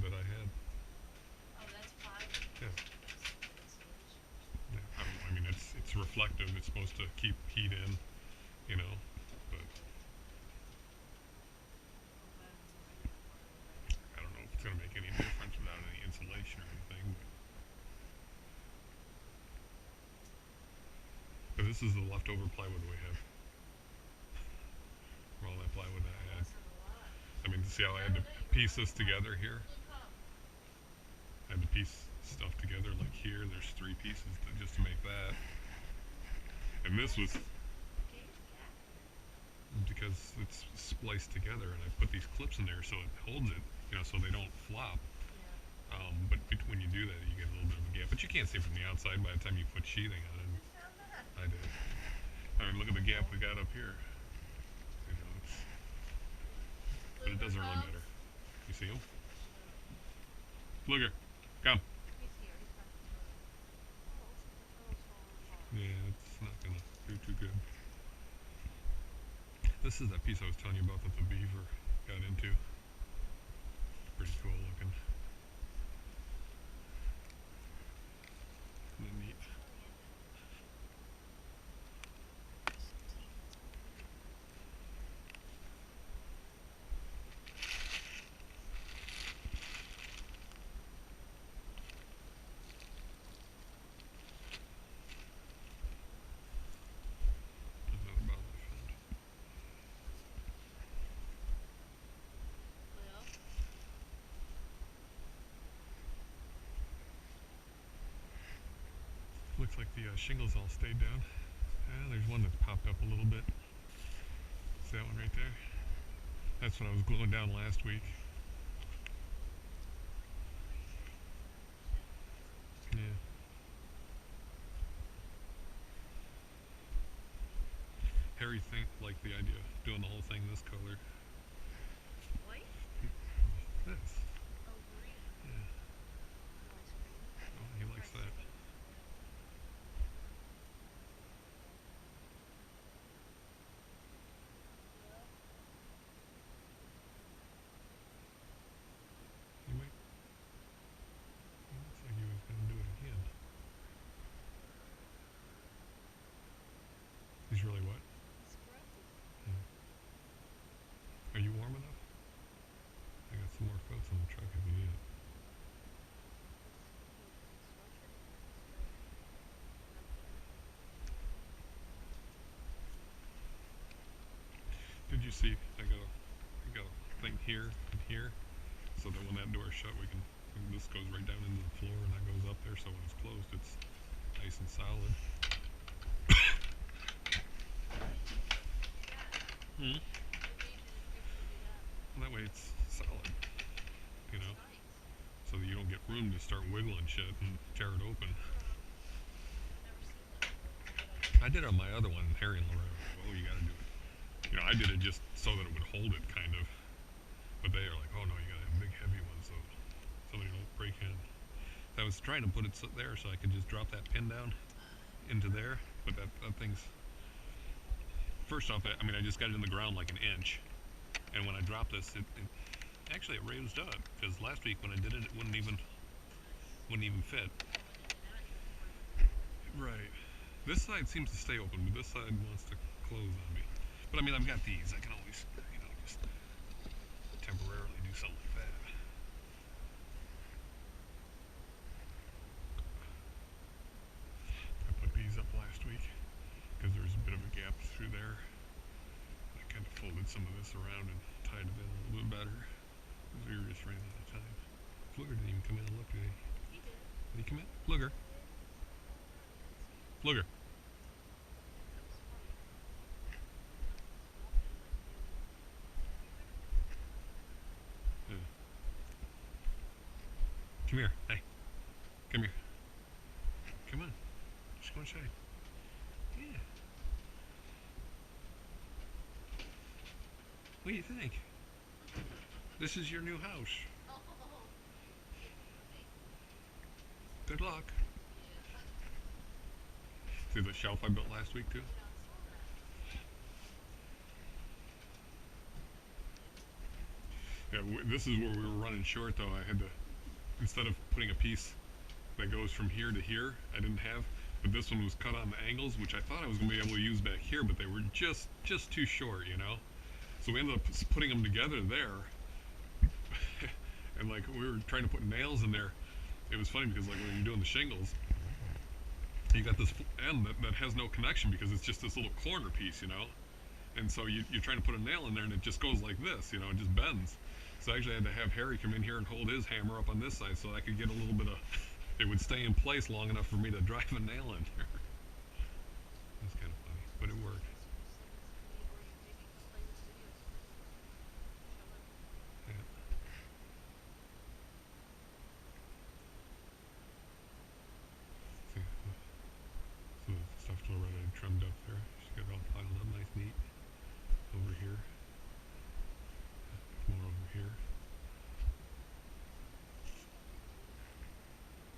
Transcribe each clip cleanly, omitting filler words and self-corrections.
that I had. Oh, that's five. Yeah. Insulation. Yeah. I don't know. I mean, it's reflective. It's supposed to keep heat in, you know. But I'm glad we were ready for it already. I don't know if it's gonna make any difference without any insulation or anything. But this is the leftover plywood we have. From all that plywood that I had. Wasn't a lot. I mean, see how I had No, to no, you were piece right. this together here? Look up. I had to piece stuff together like here. There's three pieces just to make that. And this Why was is Gabe's gap here? because it's spliced together, and I put these clips in there so it holds it, so they don't flop. Yeah. But when you do that, you get a little bit of a gap. But you can't see from the outside by the time you put sheathing on it. Who found that? I did. I mean, look at the gap we got up here. You know, it's, but it Bluebird doesn't really bugs? matter. You see him? No. Look here. Come. He's here. He's by the turtle. Oh, looks like the turtle's falling apart. Yeah, it's not gonna do too good. This is that piece I was telling you about that the beaver got into. Pretty cool looking. Isn't it neat? Oh, yeah. There's another bottle I found. Well, Looks like the shingles all stayed down. There's one that's popped up a little bit. See that one right there? That's what I was gluing down last week. Yeah. Harry liked the idea of doing the whole thing this color. white? This. Oh, green. Yeah. He likes green. Oh, he likes that. Well, He might. It looks like he was gonna do it again. He's really what? he's grumpy. Yeah. Are you warm enough? I got some more coats on the truck if you need it. He's in a sweatshirt now. He's great. Not bad. Did you see? I got a thing here and here, so that when that door's shut, this goes right down into the floor, and that goes up there. So when it's closed, it's nice and solid. Hmm. Who made you the picture to do that? That way it's solid, you That's know, nice. so that you don't get room to start wiggling shit and tear it open. Yeah. I've never seen that before. It's a good idea. I did it on my other one, Harry and Loretta. Oh, you gotta do it. I did it just so that it would hold it, kind of. But they are like, oh no, you gotta have a big, heavy one so somebody don't break in. I was trying to put it there so I could just drop that pin down into there, but that thing's. First off, I just got it in the ground like an inch, and when I dropped this, it actually it raised up because last week when I did it, it wouldn't even fit. Yeah, when in and out, you have to worry about the cord. Right. This side seems to stay open, but this side wants to close on me. But I've got these. I can always, just temporarily do something like that. I put these up last week because there was a bit of a gap through there. I kind of folded some of this around and tied it in a little bit better because we were just running out of time. Flugger didn't even come in and look, did he? He did. Did he come in? Flugger. I didn't see him. Flugger. That was funny. He was walking like he knew everything. Yeah. Come here. Hey. Come here. Come on. Just go inside. Yeah. What do you think? This is your new house. Oh, funny. Good luck. Yeah. See the shelf I built last week too? Yeah, I saw that. Yeah, this is where we were running short though. I had to, instead of putting a piece that goes from here to here, I didn't have, but this one was cut on the angles, which I thought I was going to be able to use back here, but they were just too short, you know? So we ended up putting them together there, and like we were trying to put nails in there. It was funny because like when you're doing the shingles, you got this end that has no connection because it's just this little corner piece, you know? And so you're trying to put a nail in there and it just goes like this, you know, it just bends. So I actually had to have Harry come in here and hold his hammer up on this side so I could get a little bit of, it would stay in place long enough for me to drive a nail in there. That's kind of funny, but it worked. Guys, you send this to me, or you maybe play this video so I can show it. Yeah. See, some of the stuff Loretta had trimmed up there. She's got it all piled up nice, neat. Over here. More over here.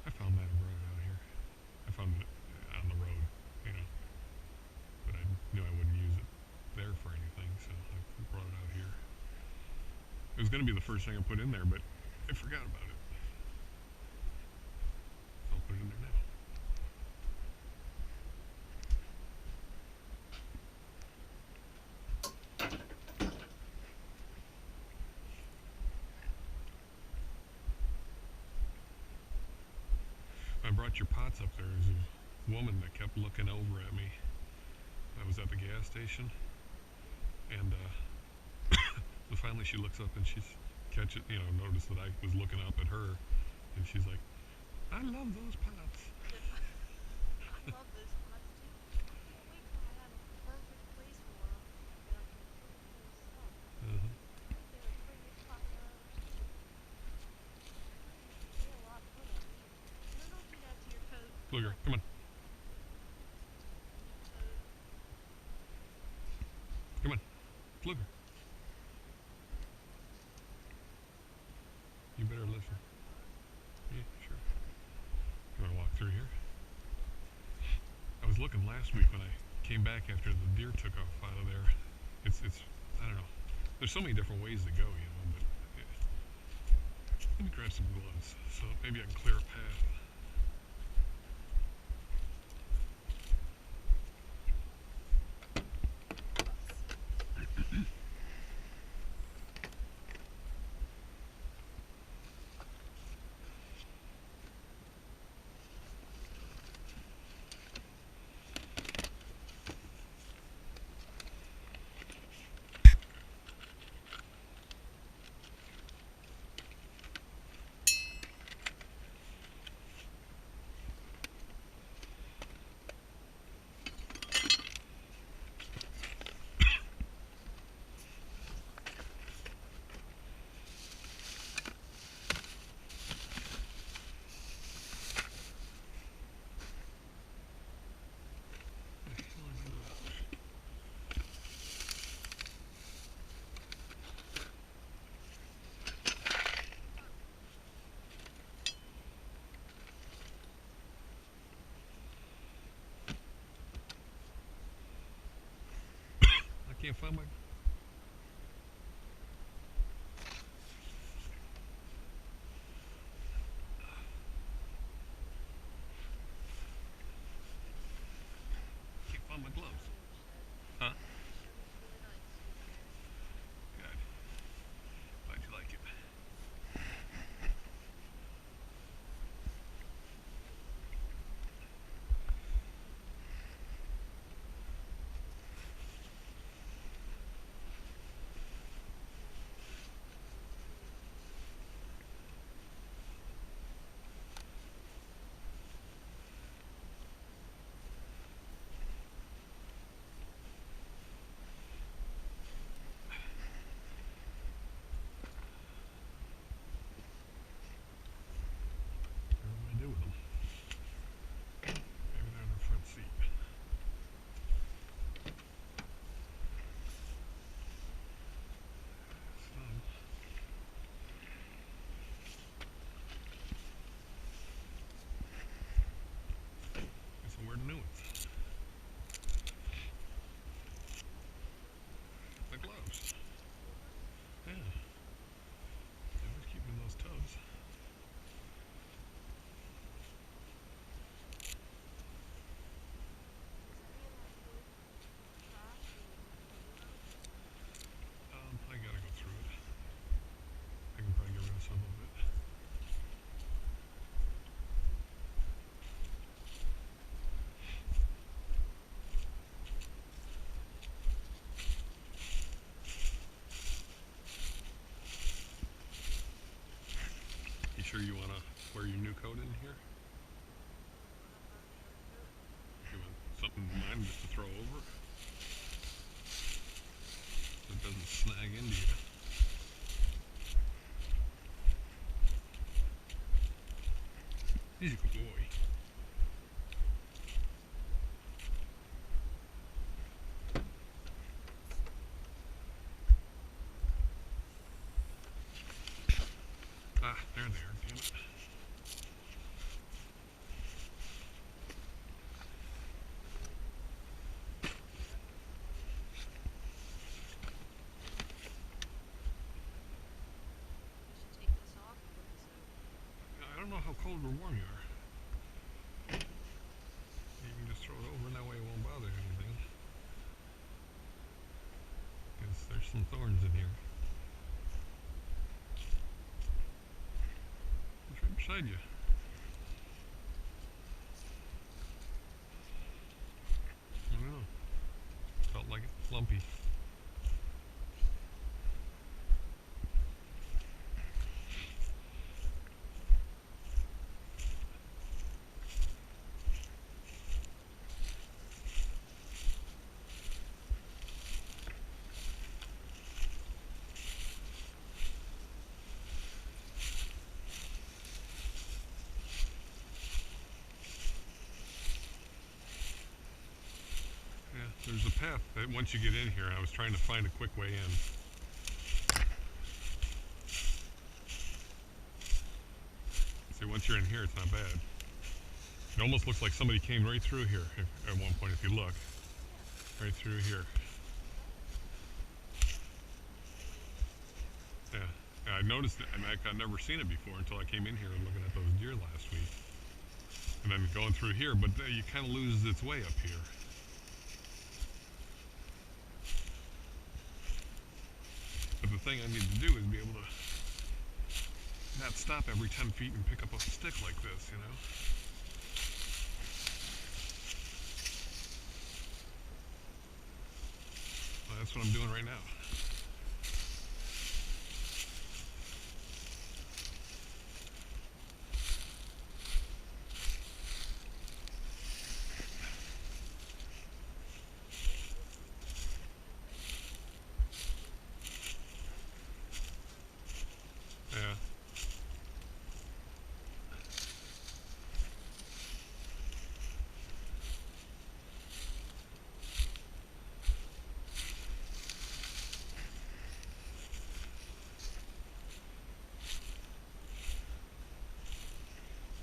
I found that and brought it out here. I found it on the road, you know, but I knew I wouldn't use it there for anything, so I brought it out here. It was going to be the first thing I put in there, but I forgot about it. So I'll put it in there now. I brought your pots up there. There's a woman that kept looking over at me. I was at the gas station, and so finally she looks up and she's noticed that I was looking up at her, and she's like, "I love those pots." I love those pots too. I can't wait till I have a perfect place for them and I can put them in stuff. Uh-huh. I think they're the prettiest pots I've ever seen. They get a lot put on these. No, don't do that to your coat. Look Come here, on. come on, You toad. come on, look her. You better listen. Yeah, sure. You want to walk through here? I was looking last week when I came back after the deer took off out of there. It's I don't know. There's so many different ways to go, you know. But let me grab some gloves so maybe I can clear a path. I can't find my. Can't find my gloves. Huh? Sure looks really nice over there. Good. Glad you like it. sure you want to wear your new coat in here? How about the other coat? You want something in mind just to throw over? So it doesn't snag into you. He's a good boy. Ah, there they are, damn it. We should take this off and put this over. I don't know how cold or warm you are. You can just throw it over and that way it won't bother anything. Because there's some thorns in here. It's right beside you. I don't know. Felt like it. Lumpy. Yeah, there's a path that once you get in here, I was trying to find a quick way in. See, once you're in here, it's not bad. It almost looks like somebody came right through here at one point, if you look. Right through here. Yeah. Yeah, I noticed it, and I'd never seen it before until I came in here and looking at those deer last week. And then going through here, but you kind of lose its way up here. But the thing I need to do is be able to not stop every 10 feet and pick up a stick like this, you know? Well, that's what I'm doing right now. Yeah.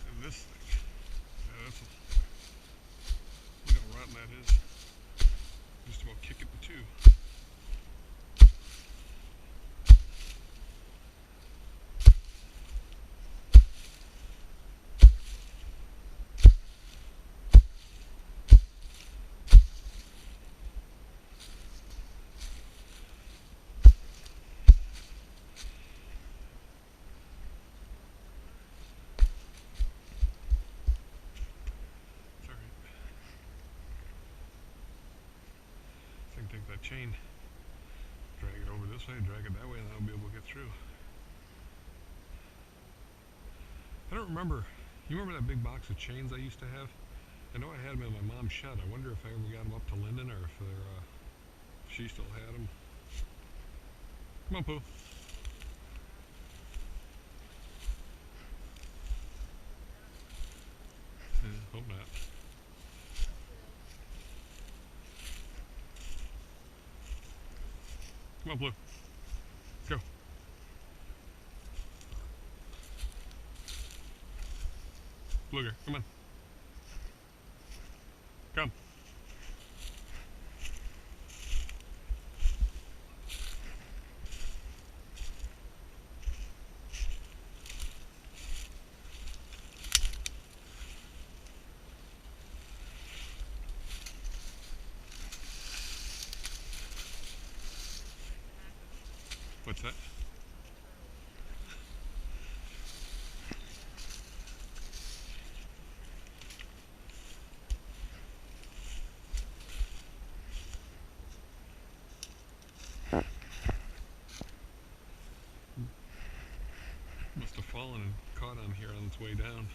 And this thing, yeah, that's look how rotten that is. Just about kick it in two. It's alright. So I can take that chain, drag it over this way, drag it that way, and I'll be able to get through. I don't remember. You remember that big box of chains I used to have? I know I had them in my mom's shed. I wonder if I ever got them up to Linden or if if she still had them. Come on, Pooh. Yeah, hope not. Come on, Blue. Let's go. Blueger, come on. Come. What's that? Must have fallen and caught on here on its way down.